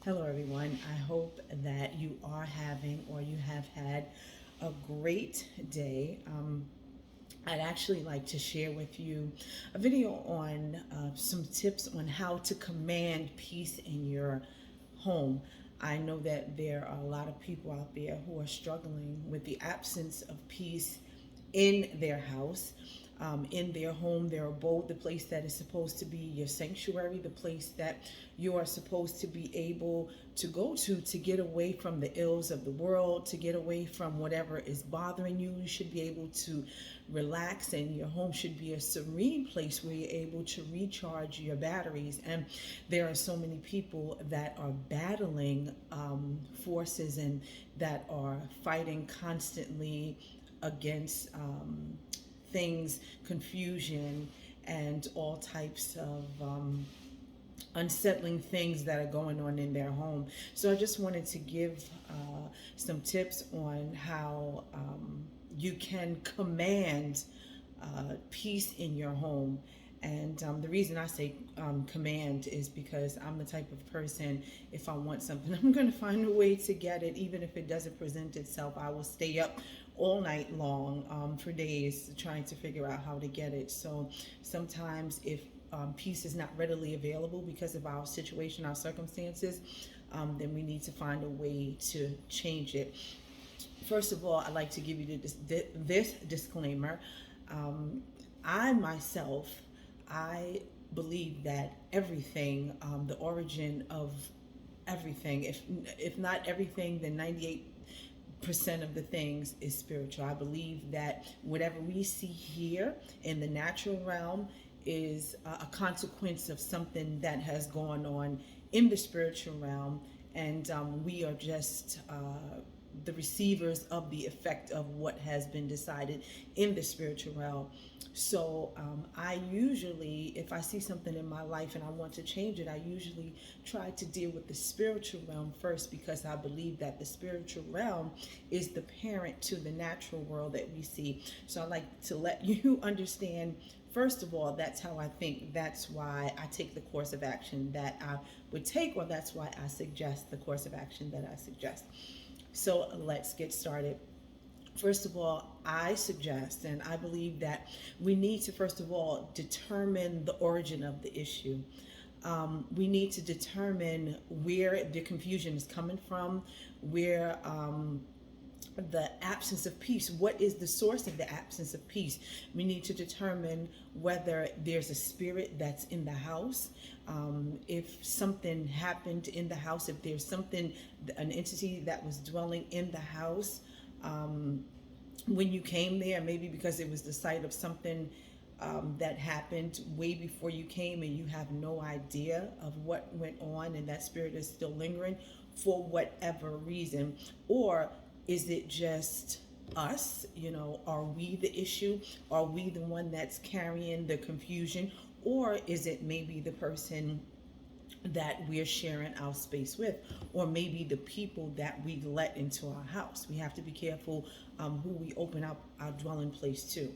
Hello, everyone. I hope that you are having or you have had a great day. I'd actually like to share with you a video on some tips on how to command peace in your home. I know that there are a lot of people out there who are struggling with the absence of peace in their house, in their home, their abode, the place that is supposed to be your sanctuary, the place that you are supposed to be able to go to get away from the ills of the world, to get away from whatever is bothering you. You should be able to relax, and your home should be a serene place where you're able to recharge your batteries. And there are so many people that are battling forces and that are fighting constantly against things, confusion, and all types of unsettling things that are going on in their home. So I just wanted to give some tips on how you can command peace in your home. And the reason I say command is because I'm the type of person, if I want something, I'm going to find a way to get it. Even if it doesn't present itself, I will stay up all night long for days trying to figure out how to get it. So sometimes if peace is not readily available because of our situation, our circumstances, then we need to find a way to change it. First of all, I'd like to give you this disclaimer. Um, I myself, I believe that everything, the origin of everything, if not everything, then 98% of the things is spiritual. I believe that whatever we see here in the natural realm is a consequence of something that has gone on in the spiritual realm, and we are just the receivers of the effect of what has been decided in the spiritual realm. So I usually, if I see something in my life and I want to change it, I usually try to deal with the spiritual realm first, because I believe that the spiritual realm is the parent to the natural world that we see. So I like to let you understand, first of all, that's how I think. That's why I take the course of action that I would take, or that's why I suggest the course of action that I suggest. So let's get started. First of all, I suggest and I believe that we need to, first of all, determine the origin of the issue. We need to determine where the confusion is coming from, where the absence of peace. What is the source of the absence of peace? We need to determine whether there's a spirit that's in the house. If something happened in the house, if there's something, an entity that was dwelling in the house when you came there, maybe because it was the site of something that happened way before you came, and you have no idea of what went on, and that spirit is still lingering for whatever reason. Or is it just us? Are we the issue? Are we the one that's carrying the confusion? Or is it maybe the person that we're sharing our space with, or maybe the people that we let into our house? We have to be careful who we open up our dwelling place to.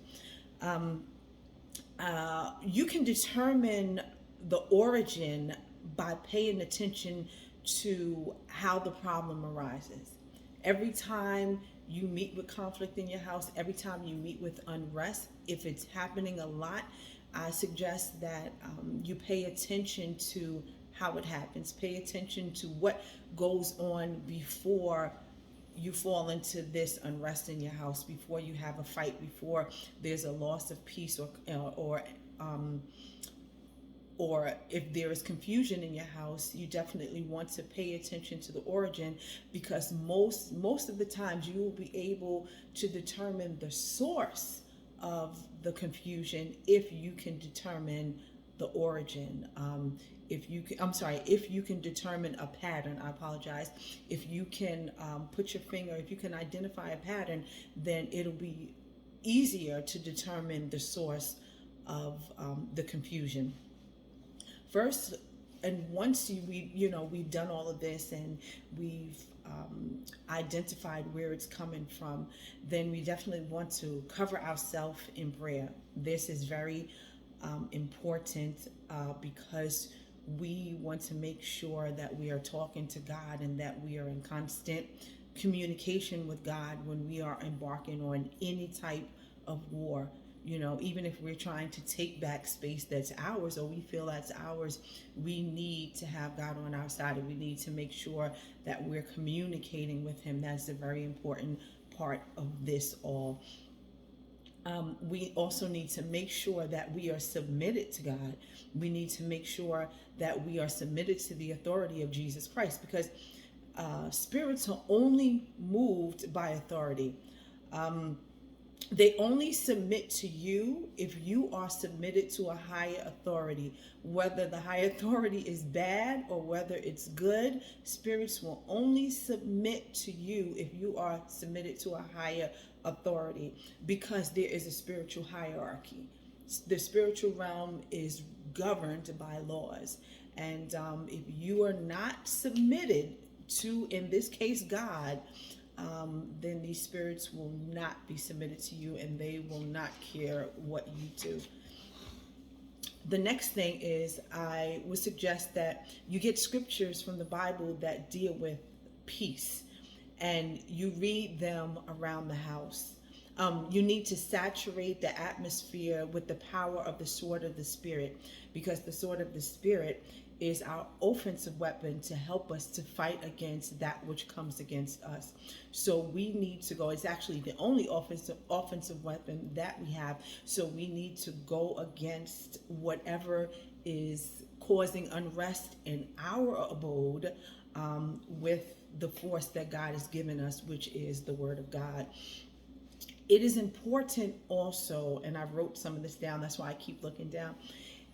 You can determine the origin by paying attention to how the problem arises. Every time you meet with conflict in your house, every time you meet with unrest, if it's happening a lot, I suggest that you pay attention to how it happens. Pay attention to what goes on before you fall into this unrest in your house, before you have a fight, before there's a loss of peace, um, or if there is confusion in your house. You definitely want to pay attention to the origin, because most of the times you will be able to determine the source of the confusion if you can determine the origin. If you can determine a pattern, I apologize. If you can put your finger, if you can identify a pattern, then it'll be easier to determine the source of the confusion. First, and once we've done all of this, and we've identified where it's coming from, then we definitely want to cover ourselves in prayer. This is very important because we want to make sure that we are talking to God and that we are in constant communication with God when we are embarking on any type of war. You know, even if we're trying to take back space that's ours or we feel that's ours, we need to have God on our side, and we need to make sure that we're communicating with Him. That's a very important part of this all. We also need to make sure that we are submitted to God. We need to make sure that we are submitted to the authority of Jesus Christ, because spirits are only moved by authority. They only submit to you if you are submitted to a higher authority. Whether the higher authority is bad or whether it's good, spirits will only submit to you if you are submitted to a higher authority, because there is a spiritual hierarchy. The spiritual realm is governed by laws. And if you are not submitted to, in this case, God, then these spirits will not be submitted to you, and they will not care what you do. The next thing is, I would suggest that you get scriptures from the Bible that deal with peace, and you read them around the house. You need to saturate the atmosphere with the power of the sword of the Spirit, because the sword of the Spirit is our offensive weapon to help us to fight against that which comes against us. So we need to go, it's actually the only offensive weapon that we have. So we need to go against whatever is causing unrest in our abode, with the force that God has given us, which is the Word of God. It is important also, and I wrote some of this down, that's why I keep looking down.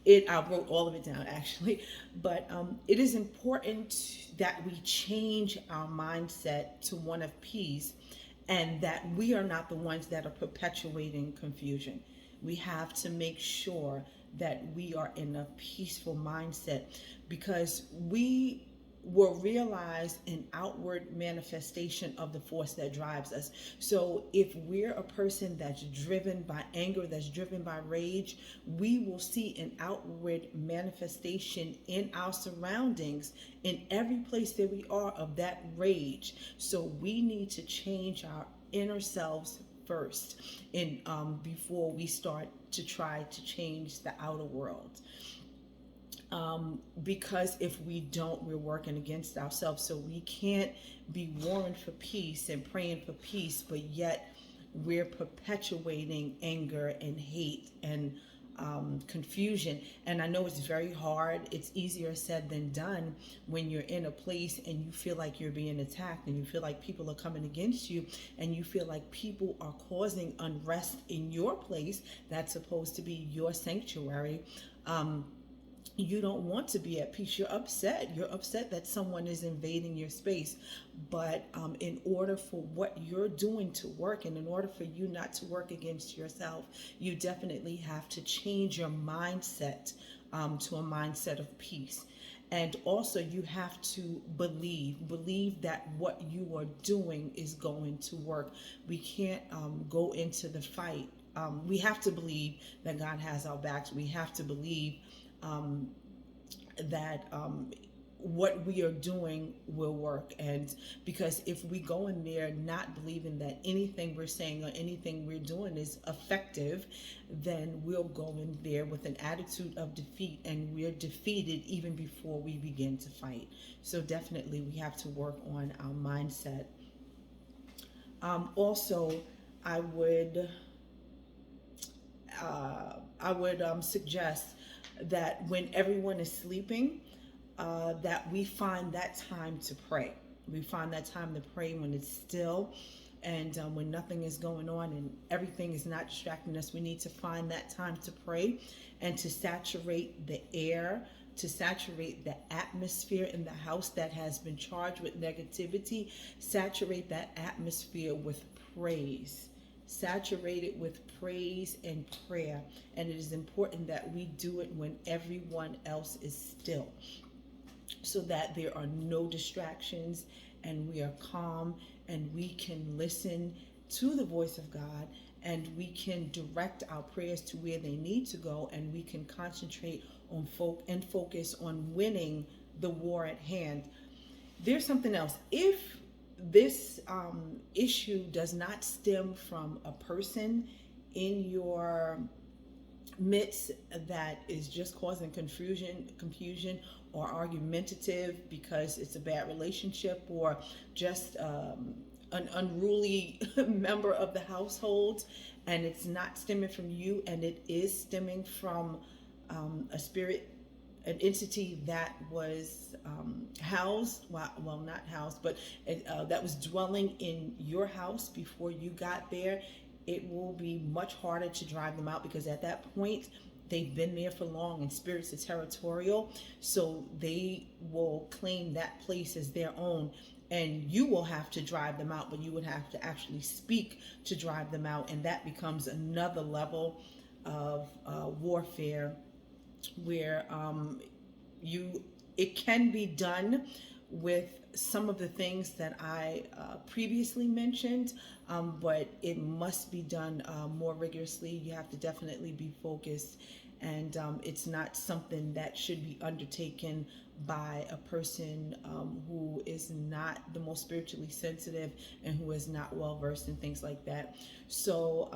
I wrote all of it down actually, but it is important that we change our mindset to one of peace, and that we are not the ones that are perpetuating confusion. We have to make sure that we are in a peaceful mindset, because we will realize an outward manifestation of the force that drives us. So if we're a person that's driven by anger, that's driven by rage, we will see an outward manifestation in our surroundings, in every place that we are, of that rage. So we need to change our inner selves first, and before we start to try to change the outer world. Because if we don't, we're working against ourselves. So we can't be warring for peace and praying for peace, but yet we're perpetuating anger and hate and confusion. And I know it's very hard. It's easier said than done when you're in a place and you feel like you're being attacked, and you feel like people are coming against you, and you feel like people are causing unrest in your place that's supposed to be your sanctuary. You don't want to be at peace. You're upset. You're upset that someone is invading your space. But in order for what you're doing to work, and in order for you not to work against yourself, you definitely have to change your mindset to a mindset of peace. And also you have to believe that what you are doing is going to work. We can't go into the fight. We have to believe that God has our backs. We have to believe that what we are doing will work. And because if we go in there not believing that anything we're saying or anything we're doing is effective, then we'll go in there with an attitude of defeat, and we're defeated even before we begin to fight. So definitely we have to work on our mindset. Also, I would suggest that when everyone is sleeping, that we find that time to pray. We find that time to pray when it's still, and when nothing is going on and everything is not distracting us. We need to find that time to pray and to saturate the air, to saturate the atmosphere in the house that has been charged with negativity. Saturate that atmosphere with praise. Saturate it with praise and prayer. And it is important that we do it when everyone else is still, so that there are no distractions and we are calm and we can listen to the voice of God, and we can direct our prayers to where they need to go, and we can concentrate and focus on winning the war at hand. There's something else. If this issue does not stem from a person in your midst that is just causing confusion, or argumentative because it's a bad relationship, or just an unruly member of the household, and it's not stemming from you, and it is stemming from a spirit, an entity that was housed, well, not housed, but that was dwelling in your house before you got there, it will be much harder to drive them out, because at that point they've been there for long, and spirits are territorial, so they will claim that place as their own, and you will have to drive them out, but you would have to actually speak to drive them out, and that becomes another level of warfare, where it can be done with some of the things that I previously mentioned, but it must be done more rigorously. You have to definitely be focused, and it's not something that should be undertaken by a person who is not the most spiritually sensitive and who is not well versed in things like that. So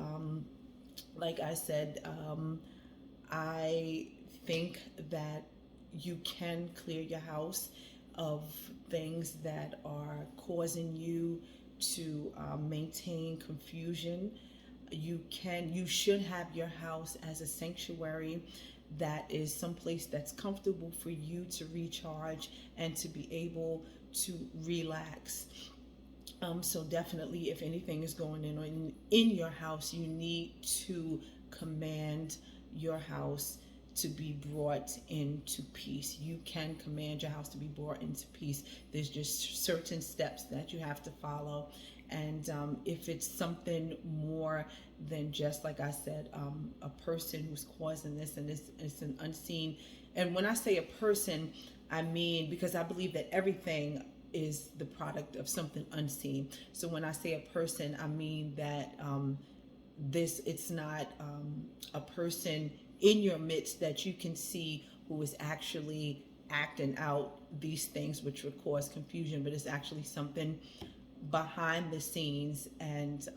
like I said, I think that you can clear your house of things that are causing you to maintain confusion. You should have your house as a sanctuary, that is someplace that's comfortable for you to recharge and to be able to relax. So definitely, if anything is going on in your house, you need to command your house to be brought into peace. You can command your house to be brought into peace. There's just certain steps that you have to follow. And if it's something more than just, like I said, a person who's causing this, and it's an unseen. And when I say a person, I mean, because I believe that everything is the product of something unseen. So when I say a person, I mean that it's not a person in your midst that you can see who is actually acting out these things which would cause confusion, but it's actually something behind the scenes, and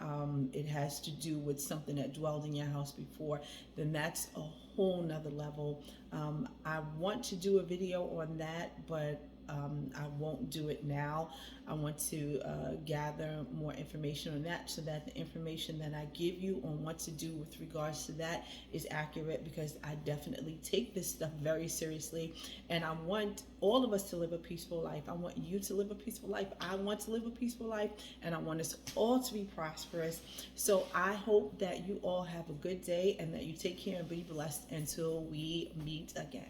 it has to do with something that dwelled in your house before. Then that's a whole nother level. I want to do a video on that, but I won't do it now. I want to gather more information on that, so that the information that I give you on what to do with regards to that is accurate, because I definitely take this stuff very seriously, and I want all of us to live a peaceful life. I want you to live a peaceful life. I want to live a peaceful life, and I want us all to be prosperous. So I hope that you all have a good day, and that you take care and be blessed until we meet again.